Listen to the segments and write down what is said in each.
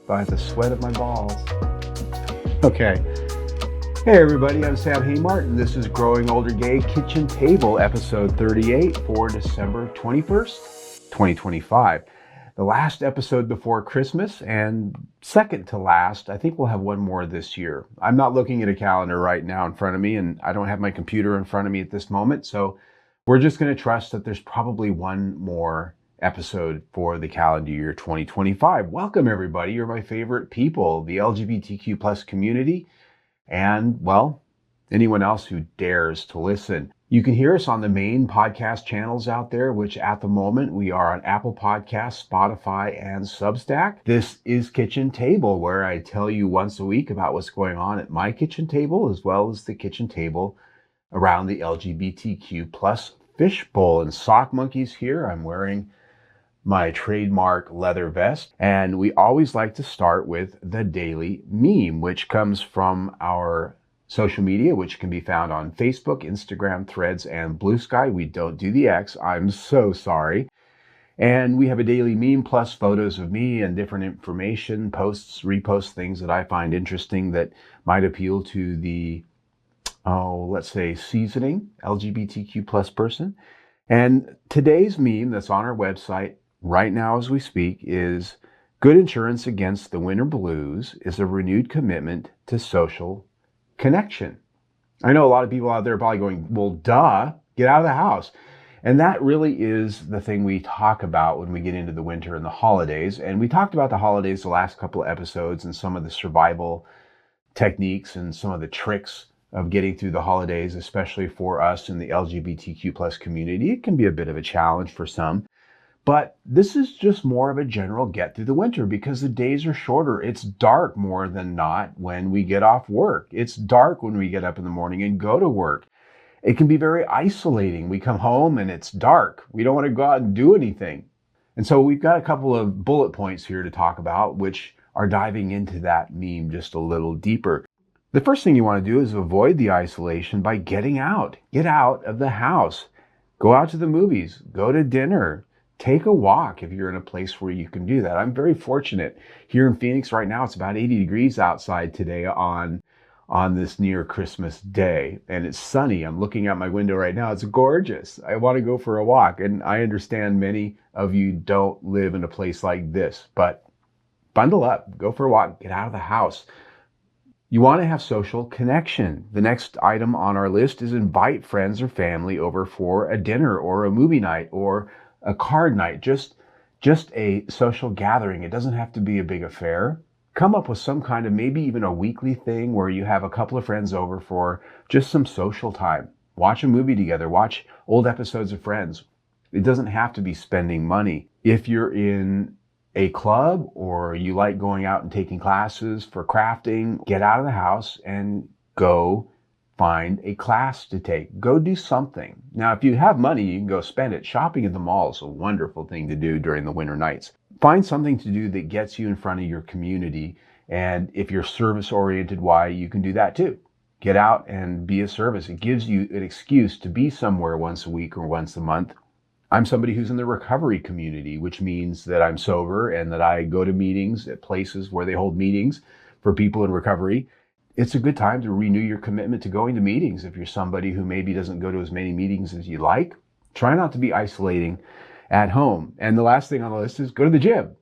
by the sweat of my balls. Okay. Hey everybody, I'm Sam Haymartin. This is Growing Older Gay Kitchen Table, episode 38 for December 21st, 2025. The last episode before Christmas and second to last. I think we'll have one more this year. I'm not looking at a calendar right now in front of me, and I don't have my computer in front of me at this moment, so we're just going to trust that there's probably one more episode for the calendar year 2025. Welcome everybody. You're my favorite people, the LGBTQ plus community, and well, anyone else who dares to listen. You can hear us on the main podcast channels out there, which at the moment we are on Apple Podcasts, Spotify, and Substack. This is Kitchen Table, where I tell you once a week about what's going on at my kitchen table, as well as the kitchen table around the LGBTQ plus fishbowl. And sock monkeys here. I'm wearing my trademark leather vest. And we always like to start with the daily meme, which comes from our social media, which can be found on Facebook, Instagram, Threads, and Blue Sky. We don't do the X. I'm so sorry. And we have a daily meme plus photos of me and different information, posts, reposts, things that I find interesting that might appeal to the let's say seasoning LGBTQ plus person. And today's meme that's on our website right now as we speak is good insurance against the winter blues is a renewed commitment to social connection. I know a lot of people out there are probably going, well, duh, get out of the house. And that really is the thing we talk about when we get into the winter and the holidays. And we talked about the holidays the last couple of episodes and some of the survival techniques and some of the tricks of getting through the holidays, especially for us in the LGBTQ plus community. It can be a bit of a challenge for some, but this is just more of a general get through the winter because the days are shorter. It's dark more than not when we get off work. It's dark when we get up in the morning and go to work. It can be very isolating. We come home and it's dark. We don't want to go out and do anything. And so we've got a couple of bullet points here to talk about, which are diving into that meme just a little deeper. The first thing you want to do is avoid the isolation by getting out. Get out of the house. Go out to the movies. Go to dinner. Take a walk if you're in a place where you can do that. I'm very fortunate. Here in Phoenix right now, it's about 80 degrees outside today on this near Christmas day. And it's sunny. I'm looking out my window right now. It's gorgeous. I want to go for a walk. And I understand many of you don't live in a place like this. But bundle up. Go for a walk. Get out of the house. You want to have social connection. The next item on our list is invite friends or family over for a dinner or a movie night or a card night, just a social gathering. It doesn't have to be a big affair. Come up with some kind of maybe even a weekly thing where you have a couple of friends over for just some social time. Watch a movie together. Watch old episodes of Friends. It doesn't have to be spending money. If you're in a club or you like going out and taking classes for crafting, get out of the house and go find a class to take. Go do something. Now, if you have money, you can go spend it. Shopping at the mall is a wonderful thing to do during the winter nights. Find something to do that gets you in front of your community. And if you're service-oriented, why, you can do that too. Get out and be a service. It gives you an excuse to be somewhere once a week or once a month. I'm somebody who's in the recovery community, which means that I'm sober and that I go to meetings at places where they hold meetings for people in recovery. It's a good time to renew your commitment to going to meetings. If you're somebody who maybe doesn't go to as many meetings as you like, try not to be isolating at home. And the last thing on the list is go to the gym.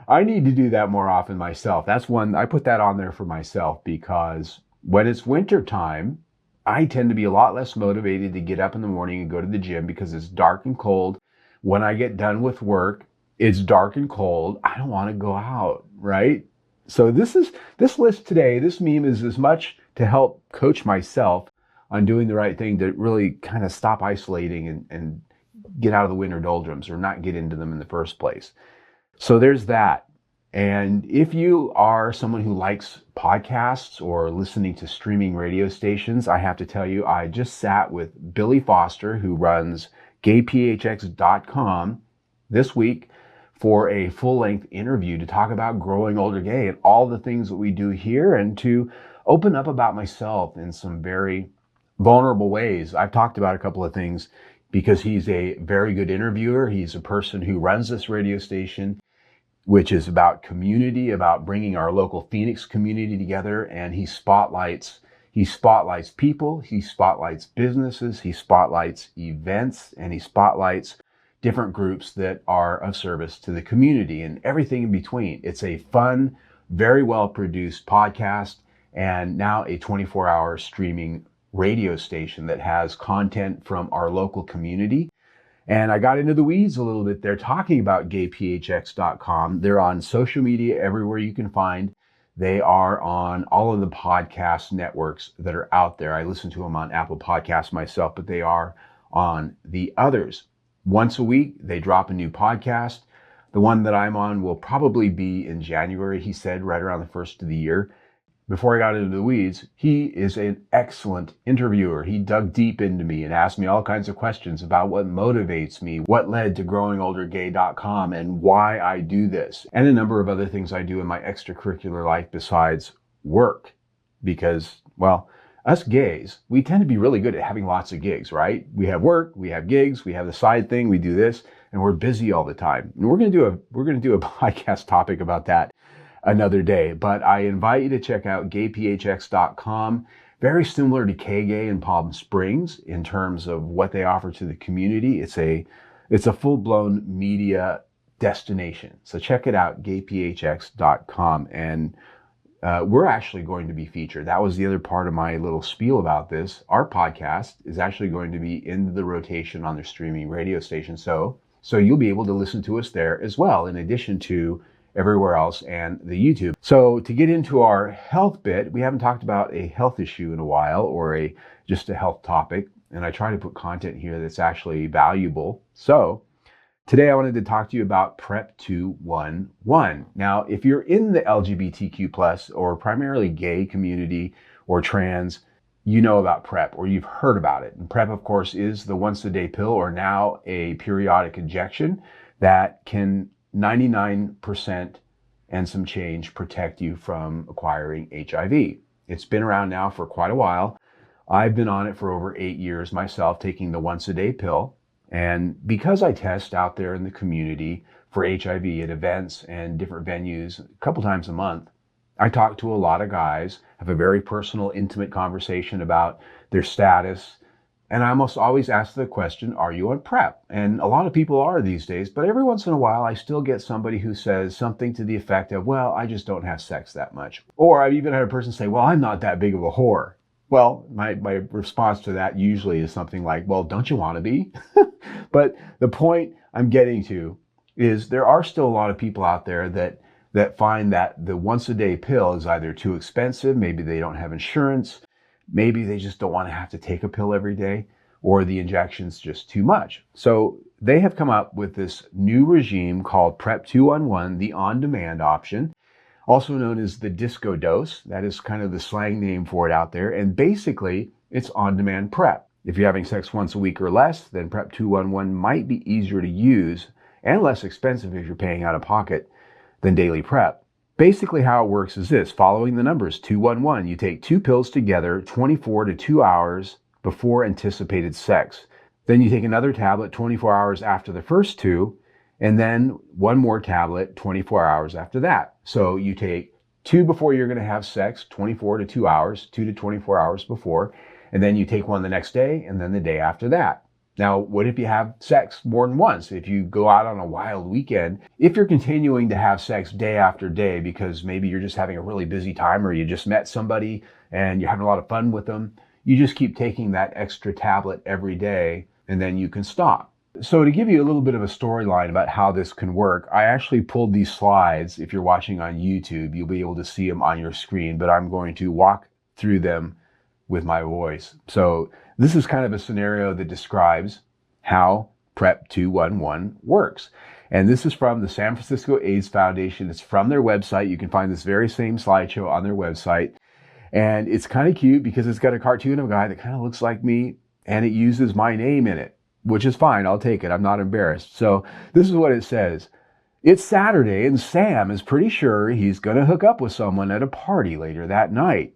I need to do that more often myself. That's one, I put that on there for myself because when it's winter time, I tend to be a lot less motivated to get up in the morning and go to the gym because it's dark and cold. When I get done with work, it's dark and cold. I don't want to go out, right? So this list today, this meme is as much to help coach myself on doing the right thing to really kind of stop isolating and get out of the winter doldrums or not get into them in the first place. So there's that. And if you are someone who likes podcasts or listening to streaming radio stations, I have to tell you, I just sat with Billy Foster, who runs GayPHX.com this week for a full-length interview to talk about growing older gay and all the things that we do here and to open up about myself in some very vulnerable ways. I've talked about a couple of things because he's a very good interviewer. He's a person who runs this radio station. which is about community, about bringing our local Phoenix community together. And he spotlights people, he spotlights businesses, he spotlights events, and he spotlights different groups that are of service to the community and everything in between. It's a fun, very well produced podcast, and now a 24-hour streaming radio station that has content from our local community. And I got into the weeds a little bit there talking about GayPHX.com. They're on social media everywhere you can find. They are on all of the podcast networks that are out there. I listen to them on Apple Podcasts myself, but they are on the others. Once a week, they drop a new podcast. The one that I'm on will probably be in January, he said, right around the first of the year. Before I got into the weeds, he is an excellent interviewer. He dug deep into me and asked me all kinds of questions about what motivates me, what led to growingoldergay.com, and why I do this, and a number of other things I do in my extracurricular life besides work. Because, well, us gays, we tend to be really good at having lots of gigs, right? We have work, we have gigs, we have the side thing, we do this, and we're busy all the time. And we're going to do a podcast topic about that another day, but I invite you to check out gayphx.com. Very similar to KGay in Palm Springs in terms of what they offer to the community. It's a full-blown media destination. So check it out, gayphx.com. And we're actually going to be featured. That was the other part of my little spiel about this. Our podcast is actually going to be in the rotation on their streaming radio station. So you'll be able to listen to us there as well, in addition to everywhere else and the YouTube. So to get into our health bit, we haven't talked about a health issue in a while, or just a health topic. And I try to put content here that's actually valuable. So today I wanted to talk to you about PrEP 211. Now, if you're in the LGBTQ plus or primarily gay community or trans, you know about PrEP, or you've heard about it. And PrEP, of course, is the once-a-day pill, or now a periodic injection that can 99% and some change protect you from acquiring HIV. It's been around now for quite a while. I've been on it for over 8 years myself, taking the once-a-day pill. And because I test out there in the community for HIV at events and different venues a couple times a month, I talk to a lot of guys, have a very personal, intimate conversation about their status. And I almost always ask the question, are you on PrEP? And a lot of people are these days, but every once in a while, I still get somebody who says something to the effect of, well, I just don't have sex that much. Or I've even had a person say, well, I'm not that big of a whore. Well, my response to that usually is something like, well, don't you want to be? But the point I'm getting to is there are still a lot of people out there that find that the once-a-day pill is either too expensive, maybe they don't have insurance, maybe they just don't want to have to take a pill every day, or the injection's just too much. So they have come up with this new regime called PrEP 211, the on-demand option, also known as the disco dose. That is kind of the slang name for it out there. And basically, it's on-demand PrEP. If you're having sex once a week or less, then PrEP 211 might be easier to use and less expensive if you're paying out of pocket than daily PrEP. Basically how it works is this: following the numbers 211, you take 2 pills together 24 to 2 hours before anticipated sex. Then you take another tablet 24 hours after the first 2, and then one more tablet 24 hours after that. So you take 2 before you're going to have sex, 24 to 2 hours, 2 to 24 hours before, and then you take one the next day, and then the day after that. Now, what if you have sex more than once? If you go out on a wild weekend, if you're continuing to have sex day after day because maybe you're just having a really busy time, or you just met somebody and you're having a lot of fun with them, you just keep taking that extra tablet every day, and then you can stop. So to give you a little bit of a storyline about how this can work, I actually pulled these slides. If you're watching on YouTube, you'll be able to see them on your screen, but I'm going to walk through them with my voice. So this is kind of a scenario that describes how PrEP 211 works. And this is from the San Francisco AIDS Foundation. It's from their website. You can find this very same slideshow on their website. And it's kind of cute because it's got a cartoon of a guy that kind of looks like me, and it uses my name in it, which is fine. I'll take it. I'm not embarrassed. So this is what it says. It's Saturday, and Sam is pretty sure he's going to hook up with someone at a party later that night.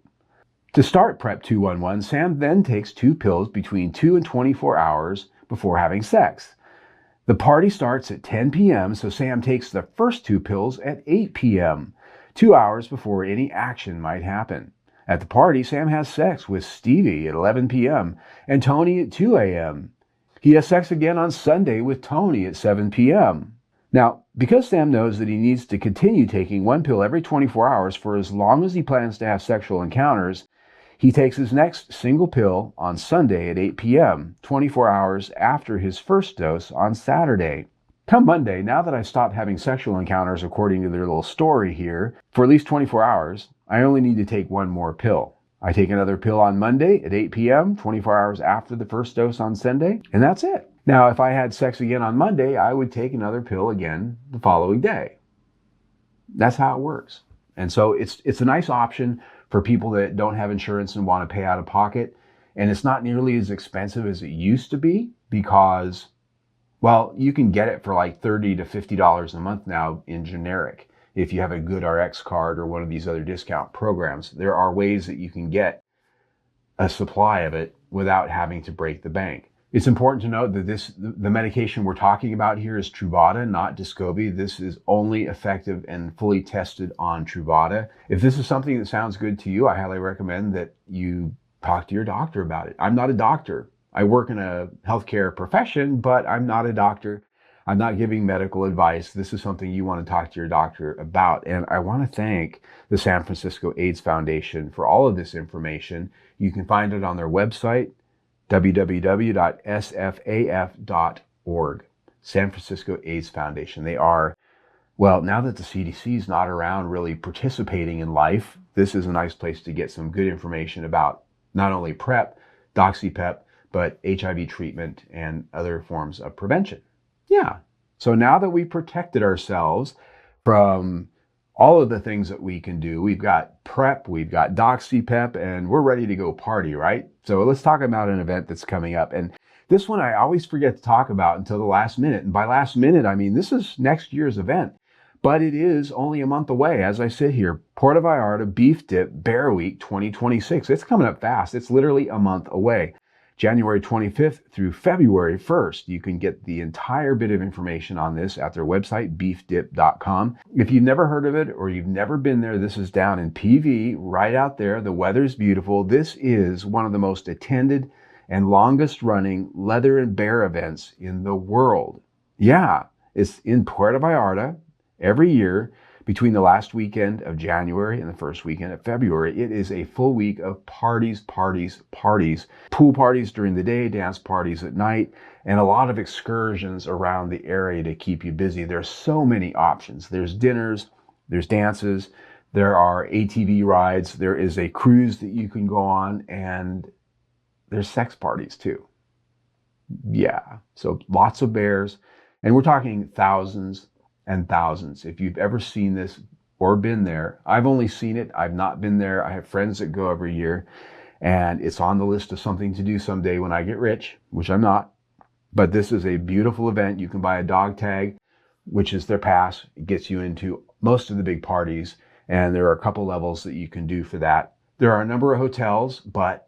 To start PrEP 211, Sam then takes 2 pills between 2 and 24 hours before having sex. The party starts at 10 p.m., so Sam takes the first 2 pills at 8 p.m., 2 hours before any action might happen. At the party, Sam has sex with Stevie at 11 p.m. and Tony at 2 a.m. He has sex again on Sunday with Tony at 7 p.m. Now, because Sam knows that he needs to continue taking 1 pill every 24 hours for as long as he plans to have sexual encounters, he takes his next single pill on Sunday at 8 p.m., 24 hours after his first dose on Saturday. Come Monday, now that I've stopped having sexual encounters according to their little story here, for at least 24 hours, I only need to take 1 more pill. I take another pill on Monday at 8 p.m., 24 hours after the first dose on Sunday, and that's it. Now, if I had sex again on Monday, I would take another pill again the following day. That's how it works. And so it's a nice option for people that don't have insurance and want to pay out of pocket. And it's not nearly as expensive as it used to be because, well, you can get it for like $30 to $50 a month now in generic. If you have a good RX card or one of these other discount programs, there are ways that you can get a supply of it without having to break the bank. It's important to note that the medication we're talking about here is Truvada, not Descovy. This is only effective and fully tested on Truvada. If this is something that sounds good to you, I highly recommend that you talk to your doctor about it. I'm not a doctor. I work in a healthcare profession, but I'm not a doctor. I'm not giving medical advice. This is something you want to talk to your doctor about. And I want to thank the San Francisco AIDS Foundation for all of this information. You can find it on their website, www.sfaf.org. San Francisco AIDS Foundation. They are, well, now that the CDC is not around really participating in life, this is a nice place to get some good information about not only PrEP, DoxyPEP, but HIV treatment and other forms of prevention. Yeah. So now that we've protected ourselves from all of the things that we can do, we've got PrEP, we've got DoxyPEP, and we're ready to go party, right? So let's talk about an event that's coming up. And this one I always forget to talk about until the last minute. And by last minute, I mean this is next year's event. But it is only a month away as I sit here. Puerto Vallarta BeefDip Bear Week 2026. It's coming up fast. It's literally a month away. January 25th through February 1st. You can get the entire bit of information on this at their website, beefdip.com. If you've never heard of it or you've never been there, this is down in PV, right out there. The weather's beautiful. This is one of the most attended and longest running leather and bear events in the world. Yeah, it's in Puerto Vallarta every year. Between the last weekend of January and the first weekend of February, it is a full week of parties, parties, parties, pool parties during the day, dance parties at night, and a lot of excursions around the area to keep you busy. There's so many options. There's dinners, there's dances, there are ATV rides, there is a cruise that you can go on, and there's sex parties too. Yeah, so lots of bears, and we're talking thousands and thousands. If you've ever seen this or been there, I've only seen it. I've not been there. I have friends that go every year, and it's on the list of something to do someday when I get rich, which I'm not. But this is a beautiful event. You can buy a dog tag, which is their pass. It gets you into most of the big parties, and there are a couple levels that you can do for that. There are a number of hotels, but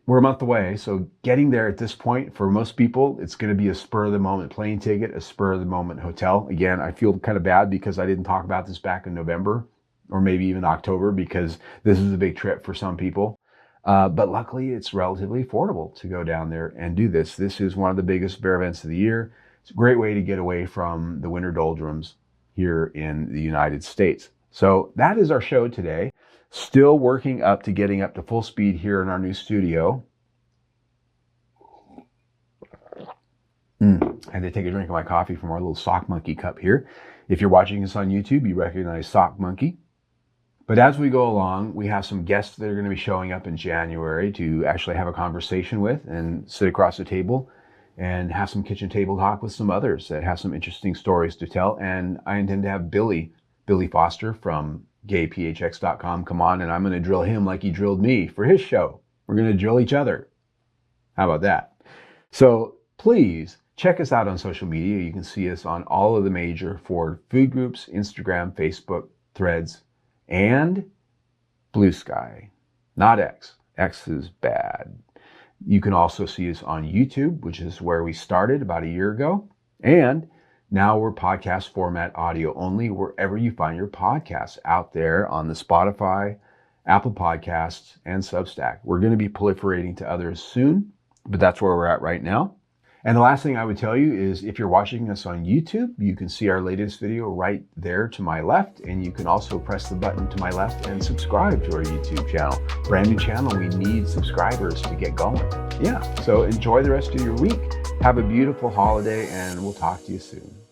we're a month away, so getting there at this point, for most people, it's going to be a spur-of-the-moment plane ticket, a spur-of-the-moment hotel. Again, I feel kind of bad because I didn't talk about this back in November or maybe even October because this is a big trip for some people. But luckily, it's relatively affordable to go down there and do this. This is one of the biggest bear events of the year. It's a great way to get away from the winter doldrums here in the United States. So that is our show today. Still working up to getting up to full speed here in our new studio. I had to take a drink of my coffee from our little Sock Monkey cup here. If you're watching us on YouTube, you recognize Sock Monkey. But as we go along, we have some guests that are going to be showing up in January to actually have a conversation with and sit across the table and have some kitchen table talk with some others that have some interesting stories to tell. And I intend to have Billy Foster from GayPHX.com come on, and I'm going to drill him like he drilled me for his show. We're going to drill each other. How about that? So please check us out on social media. You can see us on all of the major Ford food groups, Instagram, Facebook, Threads, and Blue Sky. Not X. X is bad. You can also see us on YouTube, which is where we started about a year ago. And now we're podcast format audio only wherever you find your podcasts out there on the Spotify, Apple Podcasts, and Substack. We're going to be proliferating to others soon, but that's where we're at right now. And the last thing I would tell you is if you're watching us on YouTube, you can see our latest video right there to my left, and you can also press the button to my left and subscribe to our YouTube channel. Brand new channel, we need subscribers to get going. Yeah, so enjoy the rest of your week. Have a beautiful holiday, and we'll talk to you soon.